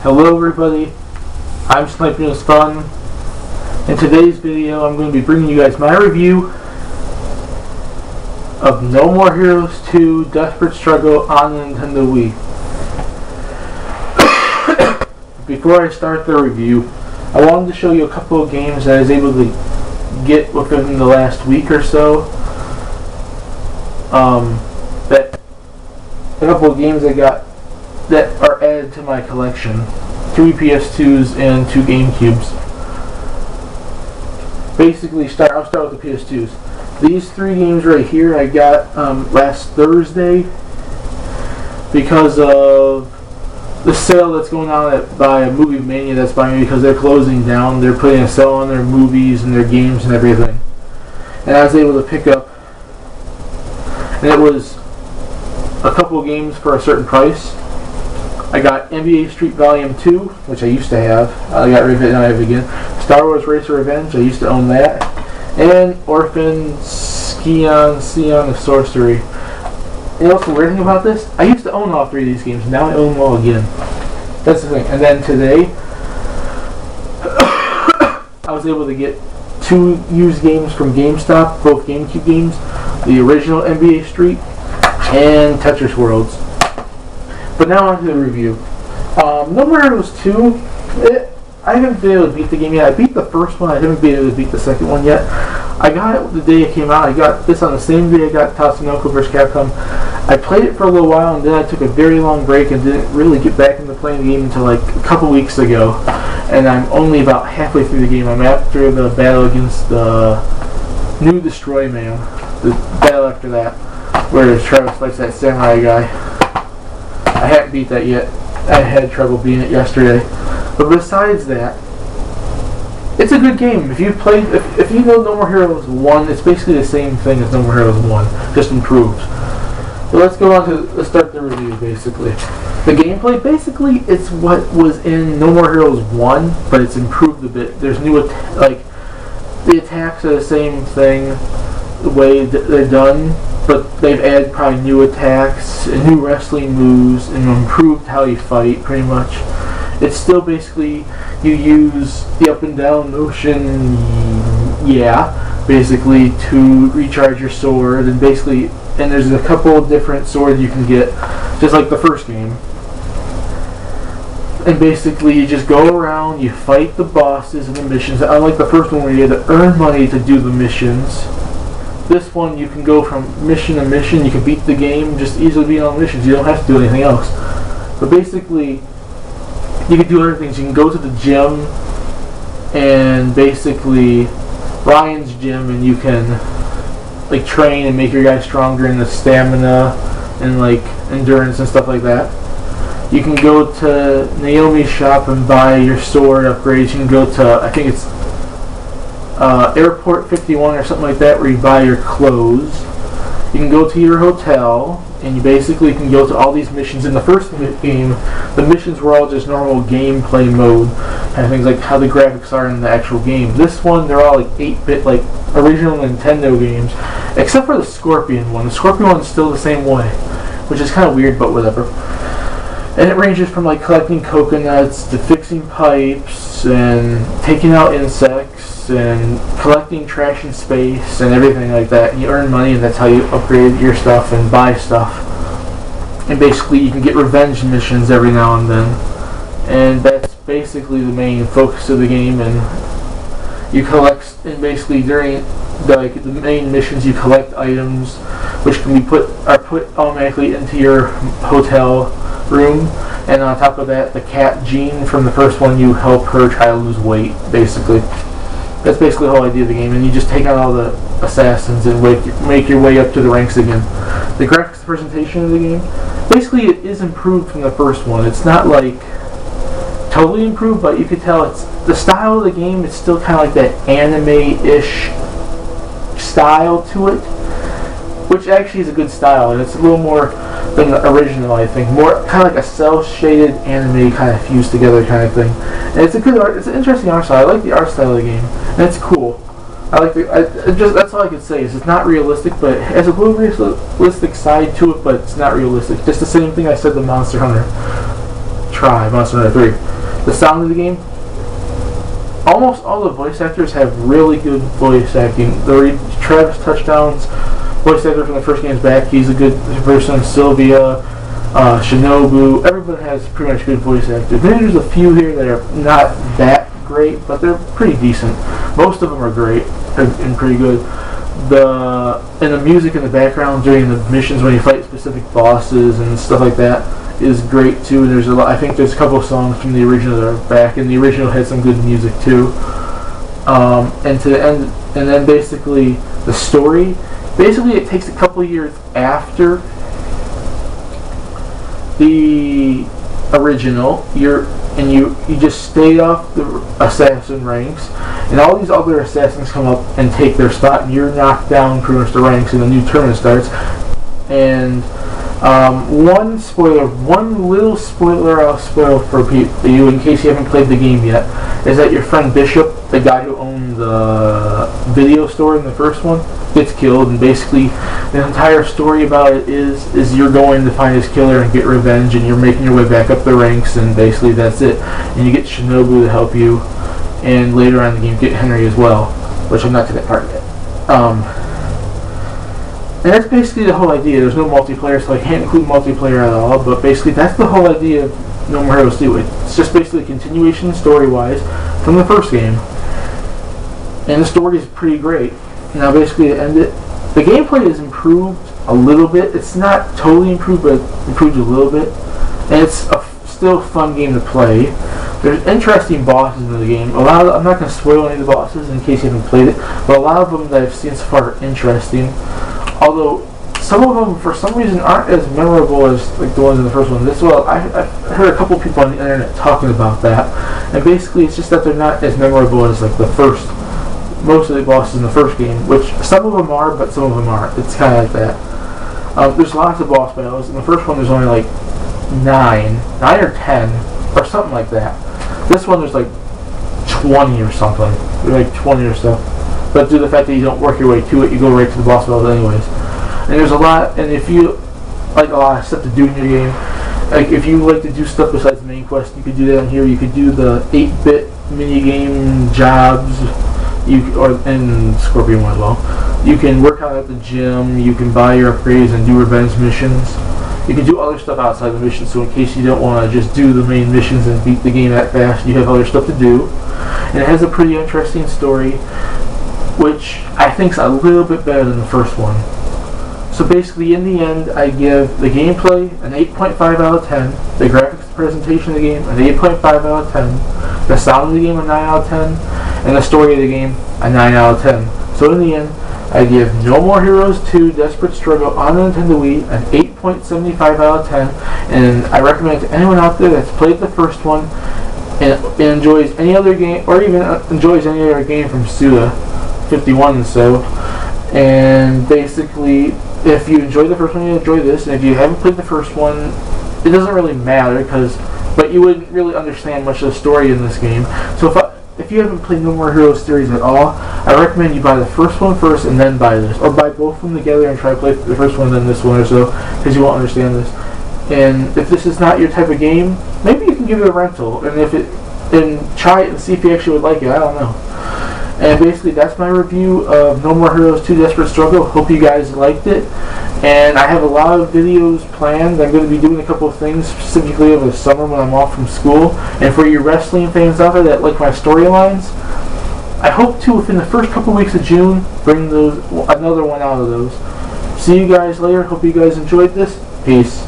Hello everybody, I'm SnipingIsFun. In today's video I'm going to be bringing you guys my review of No More Heroes 2 Desperate Struggle on the Nintendo Wii. Before I start the review, I wanted to show you a couple of games that I was able to get within the last week or so. A couple of games I got that are added to my collection. 3 PS2s and 2 GameCubes. Basically, I'll start with the PS2s. These 3 games right here I got last Thursday because of the sale that's going on by Movie Mania that's by me, because they're closing down. They're putting a sale on their movies and their games and everything. And I was able to pick up, and it was a couple of games for a certain price. I got NBA Street Volume 2, which I used to have. I got rid of it and I have it again. Star Wars Racer Revenge, I used to own that. And Orphan Scion of Sorcery. You know what's the weird thing about this? I used to own all 3 of these games. Now I own them all again. That's the thing. And then today, I was able to get 2 used games from GameStop, both GameCube games. The original NBA Street and Tetris Worlds. But now on to the review. No More Heroes 2, I haven't been able to beat the game yet. I beat the first one, I haven't been able to beat the second one yet. I got it the day it came out. I got this on the same day I got Tatsunoko vs. Capcom. I played it for a little while and then I took a very long break and didn't really get back into playing the game until like a couple weeks ago. And I'm only about halfway through the game. I'm after the battle against the new Destroy Man. The battle after that, where Travis fights that samurai guy. I haven't beat that yet. I had trouble beating it yesterday. But besides that, it's a good game. If you know No More Heroes 1, it's basically the same thing as No More Heroes 1, just improved. So let's go on to start the review, basically. The gameplay, basically, it's what was in No More Heroes 1, but it's improved a bit. There's new, the attacks are the same thing, the way they're done, but they've added probably new attacks and new wrestling moves and improved how you fight, pretty much. It's still basically, you use the up and down motion, basically, to recharge your sword, and there's a couple of different swords you can get, just like the first game. And basically, you just go around, you fight the bosses and the missions. Unlike the first one where you had to earn money to do the missions, this one you can go from mission to mission. You can beat the game just easily being on missions. You don't have to do anything else. But basically, you can do other things. You can go to the gym, and basically Ryan's gym, and you can train and make your guy stronger in the stamina and endurance and stuff like that. You can go to Naomi's shop and buy your sword upgrades. You can go to, I think it's Airport 51 or something like that, where you buy your clothes. You can go to your hotel, and you basically can go to all these missions. In the first game, the missions were all just normal gameplay mode, and things like how the graphics are in the actual game. This one, they're all 8-bit, original Nintendo games, except for the Scorpion one. The Scorpion one's still the same way, which is kind of weird, but whatever. And it ranges from collecting coconuts to fixing pipes and taking out insects and collecting trash in space and everything like that. And you earn money, and that's how you upgrade your stuff and buy stuff. And basically you can get revenge missions every now and then. And that's basically the main focus of the game. And you collect, and basically during the main missions you collect items which can be put automatically into your hotel room. And on top of that, the cat Jean from the first one, you help her try to lose weight, basically. That's basically the whole idea of the game, and you just take out all the assassins and make your way up to the ranks again. The graphics presentation of the game, basically it is improved from the first one. It's not totally improved, but you could tell it's the style of the game. It's still kind of that anime-ish style to it, which actually is a good style, and it's a little more than the original, I think. More kind of like a cel-shaded anime kind of fused together kind of thing. And it's a good art. It's an interesting art style. I like the art style of the game, and it's cool. I like that's all I could say. Is it's not realistic, but it has a little realistic side to it, but it's not realistic. Just the same thing I said to Monster Hunter. try Monster Hunter 3. The sound of the game, almost all the voice actors have really good voice acting. Travis Touchdown's voice actor from the first game is back. He's a good person. Sylvia, Shinobu, everyone has pretty much good voice actors. Maybe there's a few here that are not that great, but they're pretty decent. Most of them are great and pretty good. And the music in the background during the missions when you fight specific bosses and stuff like that is great too. There's a lot. I think there's a couple of songs from the original that are back, and the original had some good music too. And to the end, and then basically the story. Basically, it takes a couple of years after the original. You just stay off the assassin ranks, and all these other assassins come up and take their spot, and you're knocked down pretty much the ranks, and a new tournament starts. And one little spoiler I'll spoil for you in case you haven't played the game yet, is that your friend Bishop, the guy who owned the video store in the first one, gets killed, and basically the entire story about it is you're going to find his killer and get revenge, and you're making your way back up the ranks, and basically that's it. And you get Shinobu to help you, and later on in the game you get Henry as well, which I'm not to that part yet. And that's basically the whole idea. There's no multiplayer, so I can't include multiplayer at all, but basically that's the whole idea of No More Heroes 2. It's just basically a continuation story-wise from the first game, and the story is pretty great. Now basically to end it, the gameplay is improved a little bit. It's not totally improved, but improved a little bit, and it's still a fun game to play. There's interesting bosses in the game. I'm not going to spoil any of the bosses in case you haven't played it, but a lot of them that I've seen so far are interesting. Although some of them, for some reason, aren't as memorable as like the ones in the first one. I've heard a couple people on the internet talking about that, and basically it's just that they're not as memorable as like most of the bosses in the first game, which some of them are, but some of them aren't. It's kind of like that. There's lots of boss battles. In the first one, there's only like 9 or 10, or something like that. This one, there's like 20 or something. There's like 20 or so. But due to the fact that you don't work your way to it, you go right to the boss battles anyways. And there's a lot, and if you like a lot of stuff to do in your game, like if you like to do stuff besides the main quest, you could do that in here. You could do the 8-bit minigame jobs, and Scorpion one as well. You can work out at the gym, you can buy your upgrades and do revenge missions. You can do other stuff outside the mission, so in case you don't want to just do the main missions and beat the game that fast, you have other stuff to do. And it has a pretty interesting story, which I think is a little bit better than the first one. So basically, in the end, I give the gameplay an 8.5 out of 10, the graphics presentation of the game an 8.5 out of 10, the sound of the game a 9 out of 10, and the story of the game a 9 out of 10. So in the end, I give No More Heroes 2 Desperate Struggle on the Nintendo Wii an 8.75 out of 10, and I recommend it to anyone out there that's played the first one and enjoys any other game, or even enjoys any other game from Suda51 and so. And basically, if you enjoyed the first one, you enjoy this, and if you haven't played the first one, it doesn't really matter, but you wouldn't really understand much of the story in this game. So if you haven't played No More Heroes series at all, I recommend you buy the first one first and then buy this, or buy both of them together and try to play the first one and then this one or so, because you won't understand this. And if this is not your type of game, maybe you can give it a rental, and try it and see if you actually would like it. I don't know. And basically, that's my review of No More Heroes 2 Desperate Struggle. Hope you guys liked it. And I have a lot of videos planned. I'm going to be doing a couple of things specifically over the summer when I'm off from school. And for you wrestling fans out there that like my storylines, I hope to, within the first couple of weeks of June, bring another one out of those. See you guys later. Hope you guys enjoyed this. Peace.